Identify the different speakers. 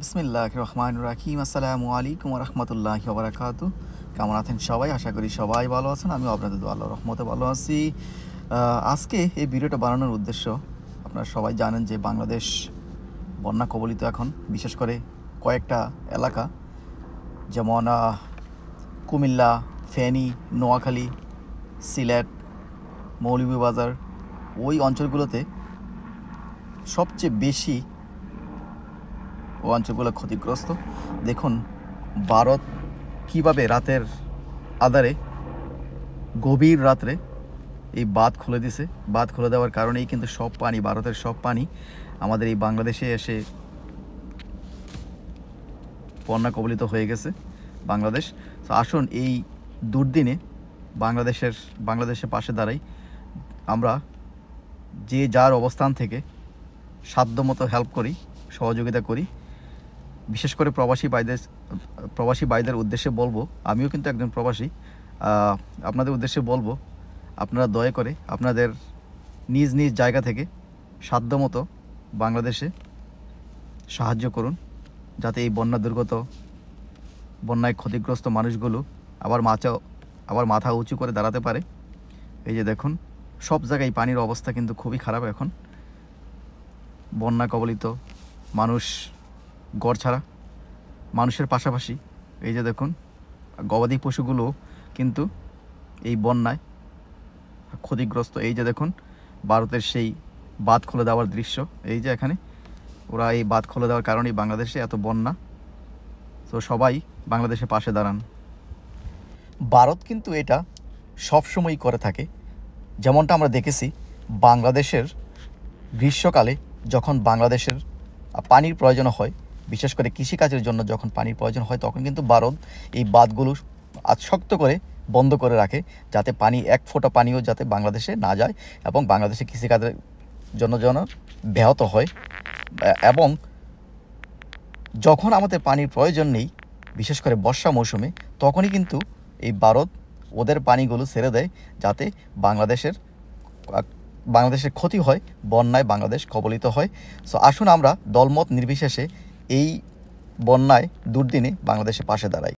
Speaker 1: বিসমিল্লাহির রহমানির রহিম। আসসালামু আলাইকুম ওয়া রাহমাতুল্লাহি ওয়া বারাকাতুহু। কেমন আছেন সবাই? আশা করি সবাই ভালো আছেন। আমি আপনাদের দোয়া আল্লাহর রহমতে ভালো আছি। আজকে এই ভিডিওটা বানানোর উদ্দেশ্য, আপনারা সবাই জানেন যে বাংলাদেশ বন্যা কবলিত এখন, বিশেষ করে কয়েকটা এলাকা যেমন কুমিল্লা, ফেনী, নোয়াখালী, সিলেট, মৌলভীবাজার, ওই অঞ্চলগুলোতে সবচেয়ে বেশি ও অঞ্চলগুলো ক্ষতিগ্রস্ত। দেখুন ভারত কীভাবে রাতের আধারে গভীর রাত্রে এই বাঁধ খুলে দিছে। বাঁধ খুলে দেওয়ার কারণেই কিন্তু সব পানি, ভারতের সব পানি আমাদের এই বাংলাদেশে এসে বন্যা কবলিত হয়ে গেছে বাংলাদেশ। তো আসুন এই দুর্দিনে বাংলাদেশের পাশে দাঁড়াই। আমরা যে যার অবস্থান থেকে সাধ্যমতো হেল্প করি, সহযোগিতা করি। বিশেষ করে প্রবাসী ভাইদের উদ্দেশ্যে বলবো, আমিও কিন্তু একজন প্রবাসী, আপনাদের উদ্দেশ্যে বলবো, আপনারা দয়া করে আপনাদের নিজ নিজ জায়গা থেকে সাধ্যমতো বাংলাদেশে সাহায্য করুন, যাতে এই বন্যায় ক্ষতিগ্রস্ত মানুষগুলো আবার মাথা উঁচু করে দাঁড়াতে পারে। এই যে দেখুন, সব জায়গায় পানির অবস্থা কিন্তু খুবই খারাপ এখন। বন্যা কবলিত মানুষ ঘর ছাড়া, মানুষের পাশাপাশি এই যে দেখুন গবাদি পশুগুলো কিন্তু এই বন্যায় ক্ষতিগ্রস্ত। এই যে দেখুন ভারতের সেই বাঁধ খুলে দেওয়ার দৃশ্য। এই যে এখানে ওরা এই বাঁধ খুলে দেওয়ার কারণেই বাংলাদেশে এত বন্যা। তো সবাই বাংলাদেশের পাশে দাঁড়ান। ভারত কিন্তু এটা সবসময়ই করে থাকে। যেমনটা আমরা দেখেছি বাংলাদেশের গ্রীষ্মকালে যখন বাংলাদেশের পানির প্রয়োজন হয়, বিশেষ করে কৃষিকাজের জন্য যখন পানির প্রয়োজন হয়, তখন কিন্তু ভারত এই বাঁধগুলো শক্ত করে বন্ধ করে রাখে, যাতে পানি এক ফোঁটা পানিও যাতে বাংলাদেশে না যায় এবং বাংলাদেশে কৃষিকাজের জন্য ব্যাহত হয়। এবং যখন আমাদের পানির প্রয়োজন নেই, বিশেষ করে বর্ষা মৌসুমে, তখনই কিন্তু এই ভারত ওদের পানিগুলো ছেড়ে দেয়, যাতে বাংলাদেশের ক্ষতি হয়, বন্যায় বাংলাদেশ কবলিত হয়। সো আসুন আমরা দলমত নির্বিশেষে এই বন্যায় দুর্দিনে বাংলাদেশের পাশে দাঁড়াই।